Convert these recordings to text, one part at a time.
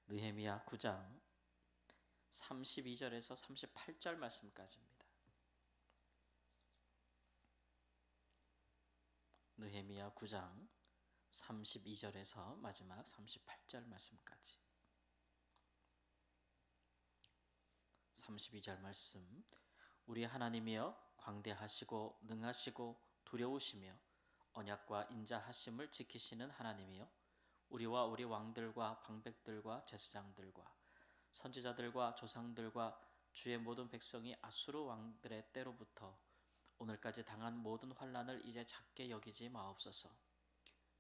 느헤미야 9장 32절에서 38절 말씀까지입니다. 느헤미야 9장 32절에서 마지막 38절 말씀까지. 32절 말씀. 우리 하나님이여 광대하시고 능하시고 두려우시며 언약과 인자하심을 지키시는 하나님이여, 우리와 우리 왕들과 방백들과 제사장들과 선지자들과 조상들과 주의 모든 백성이 아수르 왕들의 때로부터 오늘까지 당한 모든 환난을 이제 작게 여기지 마옵소서.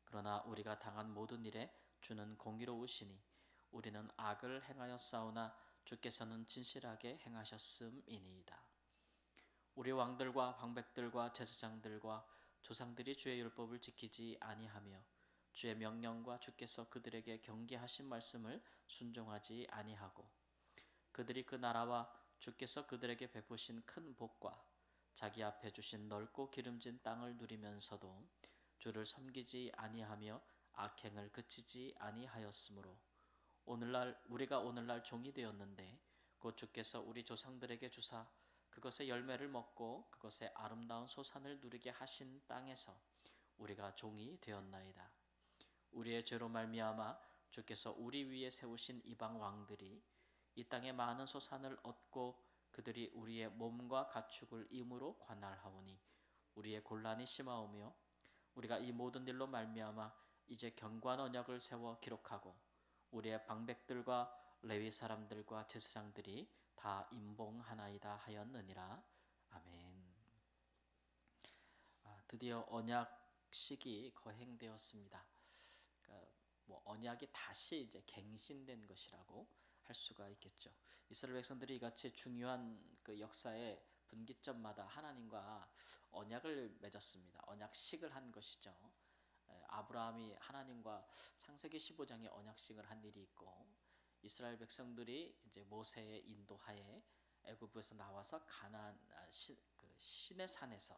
그러나 우리가 당한 모든 일에 주는 공의로우시니 우리는 악을 행하였사오나 주께서는 진실하게 행하셨음이니이다. 우리 왕들과 방백들과 제사장들과 조상들이 주의 율법을 지키지 아니하며 주의 명령과 주께서 그들에게 경계하신 말씀을 순종하지 아니하고, 그들이 그 나라와 주께서 그들에게 베푸신 큰 복과 자기 앞에 주신 넓고 기름진 땅을 누리면서도 주를 섬기지 아니하며 악행을 그치지 아니하였으므로 우리가 오늘날 종이 되었는데, 곧 주께서 우리 조상들에게 주사 그것의 열매를 먹고 그것의 아름다운 소산을 누리게 하신 땅에서 우리가 종이 되었나이다. 우리의 죄로 말미암아 주께서 우리 위에 세우신 이방 왕들이 이 땅에 많은 소산을 얻고 그들이 우리의 몸과 가축을 임으로 관할하오니 우리의 곤란이 심하오며, 우리가 이 모든 일로 말미암아 이제 견고한 언약을 세워 기록하고 우리의 방백들과 레위 사람들과 제사장들이 다 임봉하나이다 하였느니라. 아멘. 드디어 언약식이 거행되었습니다. 그러니까 언약이 다시 이제 갱신된 것이라고 할 수가 있겠죠. 이스라엘 백성들이 이같이 중요한 그 역사의 분기점마다 하나님과 언약을 맺었습니다. 언약식을 한 것이죠. 아브라함이 하나님과 창세기 15장에 언약식을 한 일이 있고, 이스라엘 백성들이 이제 모세의 인도하에 애굽에서 나와서 가나안 신의 산에서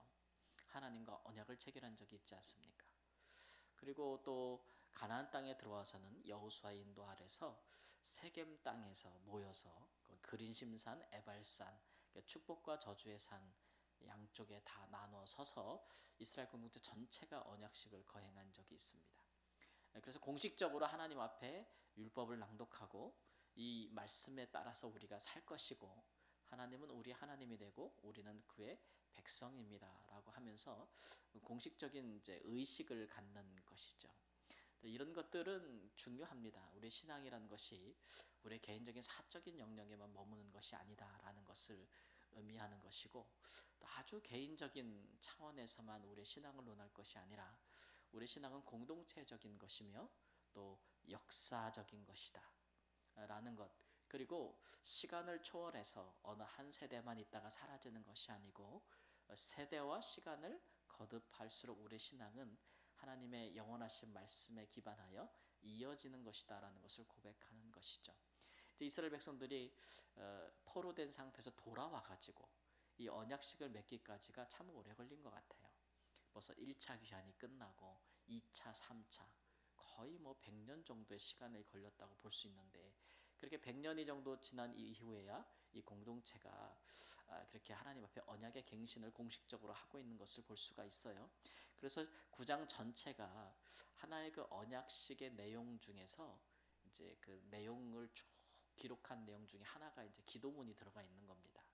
하나님과 언약을 체결한 적이 있지 않습니까? 그리고 또 가나안 땅에 들어와서는 여호수아의 인도 아래서 세겜 땅에서 모여서 그린심산, 에발산, 축복과 저주의 산 양쪽에 다 나눠 서서 이스라엘 공동체 전체가 언약식을 거행한 적이 있습니다. 그래서 공식적으로 하나님 앞에 율법을 낭독하고 이 말씀에 따라서 우리가 살 것이고, 하나님은 우리 하나님이 되고 우리는 그의 백성입니다라고 하면서 공식적인 이제 의식을 갖는 것이죠. 이런 것들은 중요합니다. 우리의 신앙이라는 것이 우리의 개인적인 사적인 영역에만 머무는 것이 아니다라는 것을 의미하는 것이고, 또 아주 개인적인 차원에서만 우리의 신앙을 논할 것이 아니라 우리의 신앙은 공동체적인 것이며 또 역사적인 것이다 라는 것, 그리고 시간을 초월해서 어느 한 세대만 있다가 사라지는 것이 아니고 세대와 시간을 거듭할수록 우리의 신앙은 하나님의 영원하신 말씀에 기반하여 이어지는 것이다 라는 것을 고백하는 것이죠. 이스라엘 백성들이 포로된 상태에서 돌아와 가지고 이 언약식을 맺기까지가 참 오래 걸린 것 같아요. 벌써 1차 귀환이 끝나고 2차, 3차 거의 100년 정도의 시간이 걸렸다고 볼 수 있는데, 그렇게 100년이 정도 지난 이후에야 이 공동체가 그렇게 하나님 앞에 언약의 갱신을 공식적으로 하고 있는 것을 볼 수가 있어요. 그래서 9장 전체가 하나의 그 언약식의 내용 중에서 이제 그 내용을 쭉 기록한 내용 중에 하나가 이제 기도문이 들어가 있는 겁니다.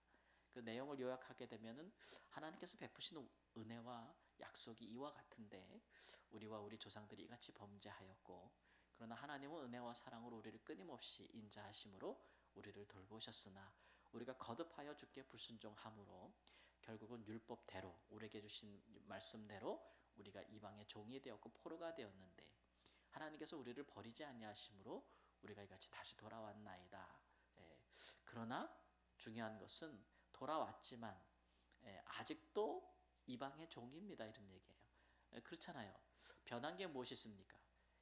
그 내용을 요약하게 되면은 하나님께서 베푸시는 은혜와 약속이 이와 같은데 우리와 우리 조상들이 이같이 범죄하였고, 그러나 하나님은 은혜와 사랑으로 우리를 끊임없이 인자하심으로 우리를 돌보셨으나 우리가 거듭하여 주께 불순종함으로 결국은 율법대로 우리에게 주신 말씀대로 우리가 이방의 종이 되었고 포로가 되었는데, 하나님께서 우리를 버리지 아니하심으로 우리가 이같이 다시 돌아왔나이다. 그러나 중요한 것은 돌아왔지만 아직도 이방의 종입니다 이런 얘기예요. 그렇잖아요. 변한 게 무엇이 있습니까?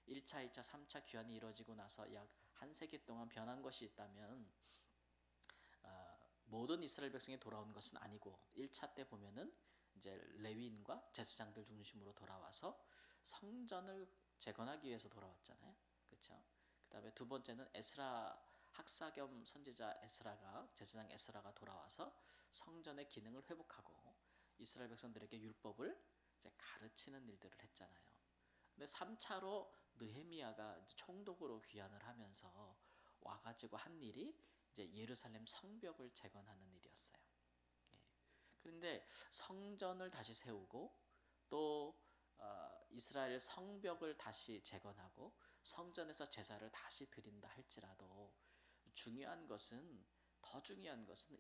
1차, 2차, 3차 귀환이 이루어지고 나서 약 한 세기 동안 변한 것이 있다면 모든 이스라엘 백성이 돌아온 것은 아니고, 1차 때 보면은 이제 레위인과 제사장들 중심으로 돌아와서 성전을 재건하기 위해서 돌아왔잖아요. 그렇죠? 그다음에 두 번째는 에스라 학사 겸 선지자 에스라가 제사장 에스라가 돌아와서 성전의 기능을 회복하고 이스라엘 백성들에게 율법을 이제 가르치는 일들을 했잖아요. 근데 3차로 느헤미야가 총독으로 귀환을 하면서 와가지고 한 일이 이제 예루살렘 성벽을 재건하는 일이었어요. 예. 그런데 성전을 다시 세우고 또 이스라엘 성벽을 다시 재건하고 성전에서 제사를 다시 드린다 할지라도 더 중요한 것은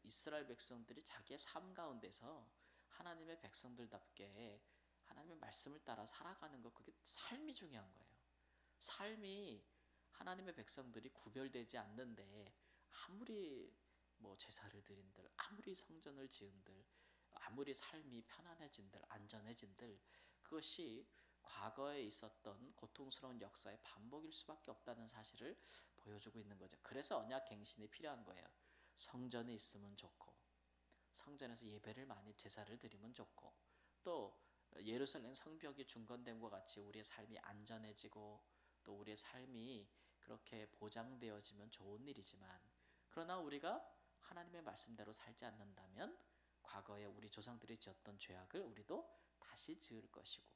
이스라엘 백성들이 자기의 삶 가운데서 하나님의 백성들답게 하나님의 말씀을 따라 살아가는 것, 그게 삶이 중요한 거예요. 삶이 하나님의 백성들이 구별되지 않는데 아무리 뭐 제사를 드린들, 아무리 성전을 지은들, 아무리 삶이 편안해진들, 안전해진들, 그것이 과거에 있었던 고통스러운 역사의 반복일 수밖에 없다는 사실을 보여주고 있는 거죠. 그래서 언약 갱신이 필요한 거예요. 성전이 있으면 좋고, 성전에서 예배를 많이 제사를 드리면 좋고, 또 예루살렘 성벽이 중건됨과 같이 우리의 삶이 안전해지고 또 우리의 삶이 그렇게 보장되어지면 좋은 일이지만, 그러나 우리가 하나님의 말씀대로 살지 않는다면 과거에 우리 조상들이 지었던 죄악을 우리도 다시 지을 것이고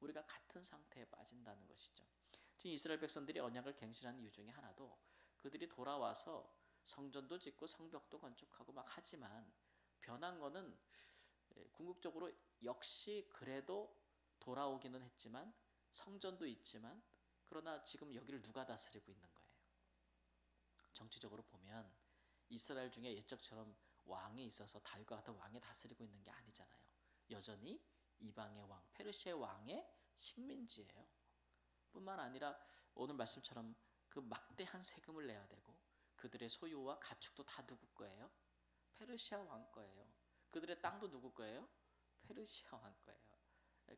우리가 같은 상태에 빠진다는 것이죠. 지금 이스라엘 백성들이 언약을 갱신한 이유 중에 하나도 그들이 돌아와서 성전도 짓고 성벽도 건축하고 막 하지만 변한 거는 궁극적으로 역시 그래도 돌아오기는 했지만 성전도 있지만 그러나 지금 여기를 누가 다스리고 있는 거예요. 정치적으로 보면 이스라엘 중에 옛적처럼 왕이 있어서 다윗과 같은 왕이 다스리고 있는 게 아니잖아요. 여전히 이방의 왕, 페르시아의 왕의 식민지예요. 뿐만 아니라 오늘 말씀처럼 그 막대한 세금을 내야 되고 그들의 소유와 가축도 다 누구 거예요? 페르시아 왕 거예요. 그들의 땅도 누구 거예요? 페르시아 왕 거예요.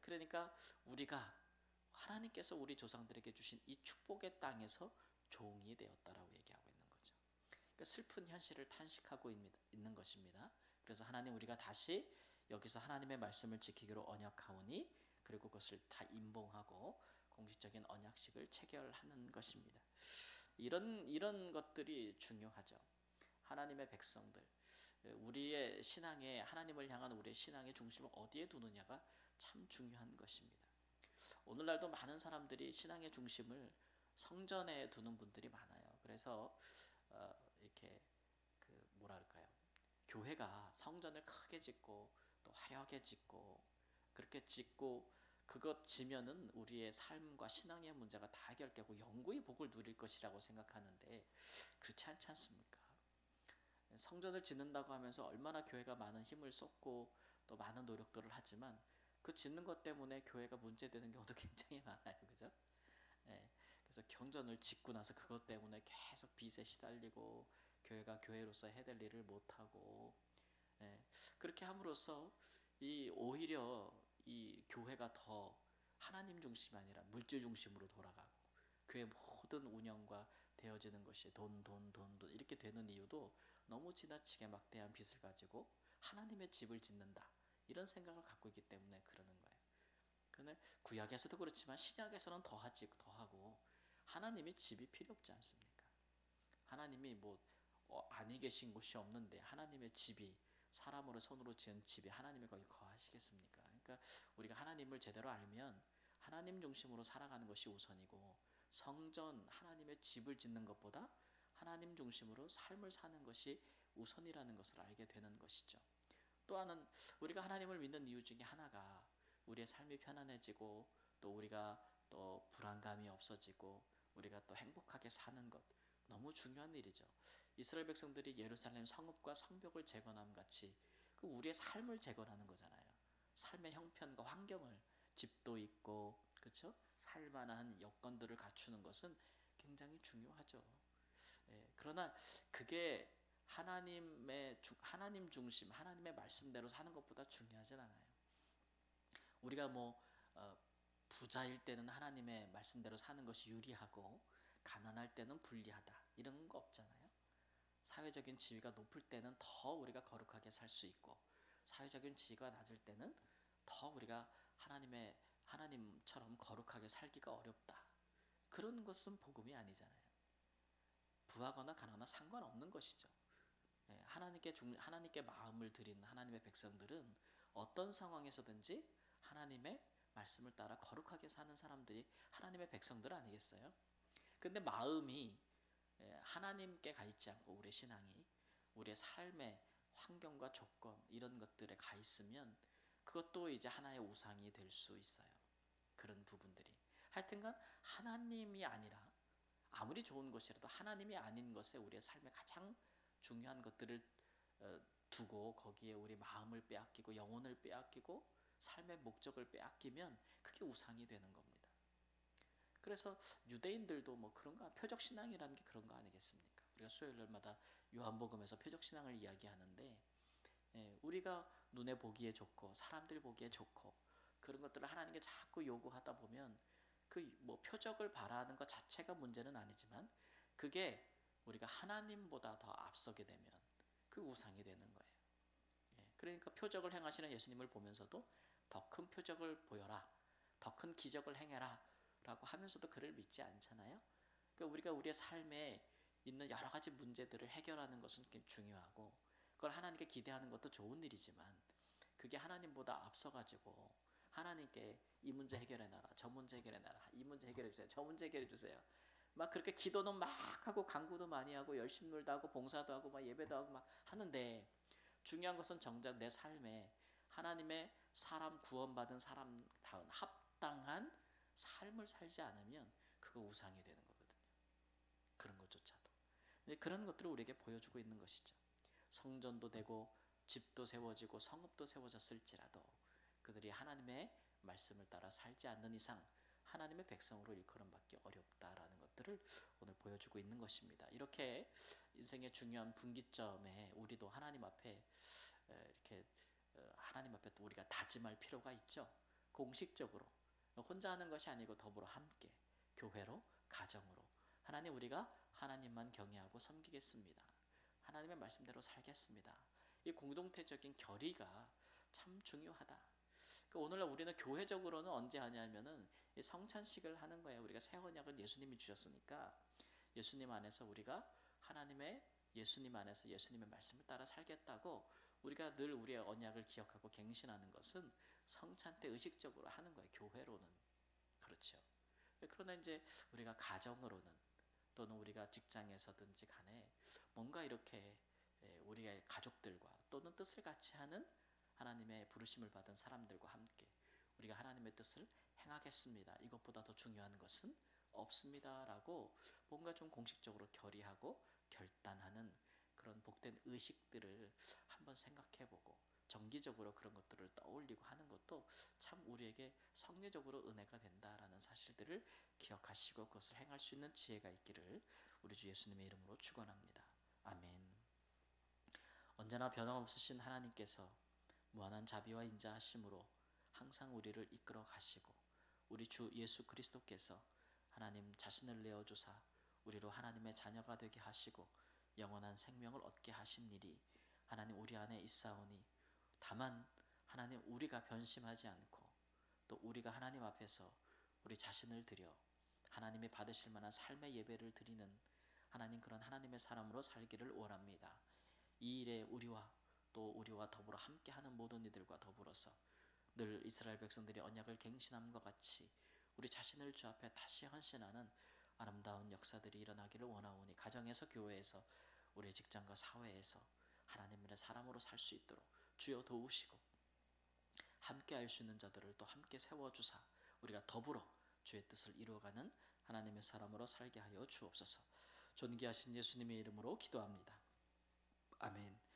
그러니까 우리가 하나님께서 우리 조상들에게 주신 이 축복의 땅에서 종이 되었다라고 얘기하고 있는 거죠. 그러니까 슬픈 현실을 탄식하고 있는 것입니다. 그래서 하나님, 우리가 다시 여기서 하나님의 말씀을 지키기로 언약하오니 그리고 그것을 다 임봉하고 공식적인 언약식을 체결하는 것입니다. 이런 것들이 중요하죠. 하나님의 백성들, 우리의 신앙에, 하나님을 향한 우리의 신앙의 중심을 어디에 두느냐가 참 중요한 것입니다. 오늘날도 많은 사람들이 신앙의 중심을 성전에 두는 분들이 많아요. 그래서 이렇게 그 뭐랄까요, 교회가 성전을 크게 짓고 또 화려하게 짓고 그렇게 짓고 그것 지면은 우리의 삶과 신앙의 문제가 다 해결되고 영구의 복을 누릴 것이라고 생각하는데 그렇지 않지 않습니까? 성전을 짓는다고 하면서 얼마나 교회가 많은 힘을 쏟고 또 많은 노력들을 하지만 그 짓는 것 때문에 교회가 문제되는 경우도 굉장히 많아요. 그죠? 예, 그래서 경전을 짓고 나서 그것 때문에 계속 빚에 시달리고 교회가 교회로서 해야 될 일을 못하고, 예, 그렇게 함으로써 오히려 이 교회가 더 하나님 중심이 아니라 물질 중심으로 돌아가고 교회 모든 운영과 되어지는 것이 돈 이렇게 되는 이유도 너무 지나치게 막대한 빚을 가지고 하나님의 집을 짓는다 이런 생각을 갖고 있기 때문에 그러는 거예요. 그런데 구약에서도 그렇지만 신약에서는 더하고 하나님의 집이 필요 없지 않습니까? 하나님이 뭐 아니 계신 곳이 없는데 하나님의 집이, 사람으로 손으로 지은 집이 하나님이 거기 거하시겠습니까? 그러니까 우리가 하나님을 제대로 알면 하나님 중심으로 살아가는 것이 우선이고 성전, 하나님의 집을 짓는 것보다 하나님 중심으로 삶을 사는 것이 우선이라는 것을 알게 되는 것이죠. 또 하나는 우리가 하나님을 믿는 이유 중에 하나가 우리의 삶이 편안해지고 또 우리가 또 불안감이 없어지고 우리가 또 행복하게 사는 것, 너무 중요한 일이죠. 이스라엘 백성들이 예루살렘 성읍과 성벽을 재건함 같이 그 우리의 삶을 재건하는 거잖아요. 삶의 형편과 환경을, 집도 있고 그렇죠? 살만한 여건들을 갖추는 것은 굉장히 중요하죠. 예, 그러나 그게 하나님 중심, 하나님의 말씀대로 사는 것보다 중요하진 않아요. 우리가 뭐 부자일 때는 하나님의 말씀대로 사는 것이 유리하고 가난할 때는 불리하다 이런 거 없잖아요. 사회적인 지위가 높을 때는 더 우리가 거룩하게 살 수 있고 사회적인 지위가 낮을 때는 더 우리가 하나님처럼 거룩하게 살기가 어렵다. 그런 것은 복음이 아니잖아요. 부하거나 가난하거나 상관없는 것이죠. 예, 하나님께 마음을 드린 하나님의 백성들은 어떤 상황에서든지 하나님의 말씀을 따라 거룩하게 사는 사람들이 하나님의 백성들 아니겠어요? 근데 마음이 하나님께 가 있지 않고 우리의 신앙이 우리의 삶의 환경과 조건 이런 것들에 가 있으면 그것도 이제 하나의 우상이 될 수 있어요. 그런 부분들이 하여튼간 하나님이 아니라 아무리 좋은 것이라도 하나님이 아닌 것에 우리의 삶의 가장 중요한 것들을 두고 거기에 우리 마음을 빼앗기고 영혼을 빼앗기고 삶의 목적을 빼앗기면 그게 우상이 되는 겁니다. 그래서 유대인들도 뭐 그런가 표적 신앙이라는 게 그런 거 아니겠습니까? 우리가 수요일마다 요한복음에서 표적 신앙을 이야기하는데 우리가 눈에 보기에 좋고 사람들 보기에 좋고 그런 것들을 하나님께 자꾸 요구하다 보면 그 뭐 표적을 바라는 것 자체가 문제는 아니지만 그게 우리가 하나님보다 더 앞서게 되면 그 우상이 되는 거예요. 그러니까 표적을 행하시는 예수님을 보면서도 더 큰 표적을 보여라, 더 큰 기적을 행해라 라고 하면서도 그를 믿지 않잖아요. 그러니까 우리가 우리의 삶에 있는 여러 가지 문제들을 해결하는 것은 중요하고 그걸 하나님께 기대하는 것도 좋은 일이지만 그게 하나님보다 앞서가지고 하나님께 이 문제 해결해놔라, 저 문제 해결해놔라, 이 문제 해결해주세요, 저 문제 해결해주세요. 막 그렇게 기도는 막 하고 간구도 많이 하고 열심놀도 하고 봉사도 하고 막 예배도 하고 막 하는데 중요한 것은 정작 내 삶에 하나님의 사람 구원받은 사람다운 합당한 삶을 살지 않으면 그거 우상이 되는 거거든요. 그런 것조차도. 그런 것들을 우리에게 보여주고 있는 것이죠. 성전도 되고 집도 세워지고 성읍도 세워졌을지라도 그들이 하나님의 말씀을 따라 살지 않는 이상 하나님의 백성으로 일컬음받기 어렵다라는 것들을 오늘 보여주고 있는 것입니다. 이렇게 인생의 중요한 분기점에 우리도 하나님 앞에 이렇게 하나님 앞에 또 우리가 다짐할 필요가 있죠. 공식적으로 혼자 하는 것이 아니고 더불어 함께 교회로 가정으로 하나님 우리가 하나님만 경외하고 섬기겠습니다. 하나님의 말씀대로 살겠습니다. 이 공동체적인 결의가 참 중요하다. 그러니까 오늘날 우리는 교회적으로는 언제 하냐면은 성찬식을 하는 거예요. 우리가 새 언약은 예수님이 주셨으니까 예수님 안에서 우리가 하나님의 예수님 안에서 예수님의 말씀을 따라 살겠다고 우리가 늘 우리의 언약을 기억하고 갱신하는 것은 성찬 때 의식적으로 하는 거예요. 교회로는 그렇죠. 그러나 이제 우리가 가정으로는 또는 우리가 직장에서든지 간에 뭔가 이렇게 우리의 가족들과 또는 뜻을 같이 하는 하나님의 부르심을 받은 사람들과 함께 우리가 하나님의 뜻을 행하겠습니다. 이것보다 더 중요한 것은 없습니다라고 뭔가 좀 공식적으로 결의하고 결단하는 그런 복된 의식들을 한번 생각해보고 정기적으로 그런 것들을 떠올리고 하는 것도 참 우리에게 성례적으로 은혜가 된다라는 사실들을 기억하시고 그것을 행할 수 있는 지혜가 있기를 우리 주 예수님의 이름으로 축원합니다. 아멘. 언제나 변함없으신 하나님께서 무한한 자비와 인자하심으로 항상 우리를 이끌어 가시고 우리 주 예수 그리스도께서 하나님 자신을 내어주사 우리로 하나님의 자녀가 되게 하시고 영원한 생명을 얻게 하신 일이 하나님 우리 안에 있사오니 다만 하나님 우리가 변심하지 않고 또 우리가 하나님 앞에서 우리 자신을 드려 하나님이 받으실 만한 삶의 예배를 드리는 하나님 그런 하나님의 사람으로 살기를 원합니다. 이 일에 우리와 또 우리와 더불어 함께하는 모든 이들과 더불어서 늘 이스라엘 백성들이 언약을 갱신함과 같이 우리 자신을 주 앞에 다시 헌신하는 아름다운 역사들이 일어나기를 원하오니 가정에서 교회에서 우리의 직장과 사회에서 하나님의 사람으로 살 수 있도록 주여 도우시고 함께 할 수 있는 자들을 또 함께 세워주사 우리가 더불어 주의 뜻을 이루어가는 하나님의 사람으로 살게 하여 주옵소서. 존귀하신 예수님의 이름으로 기도합니다. 아멘.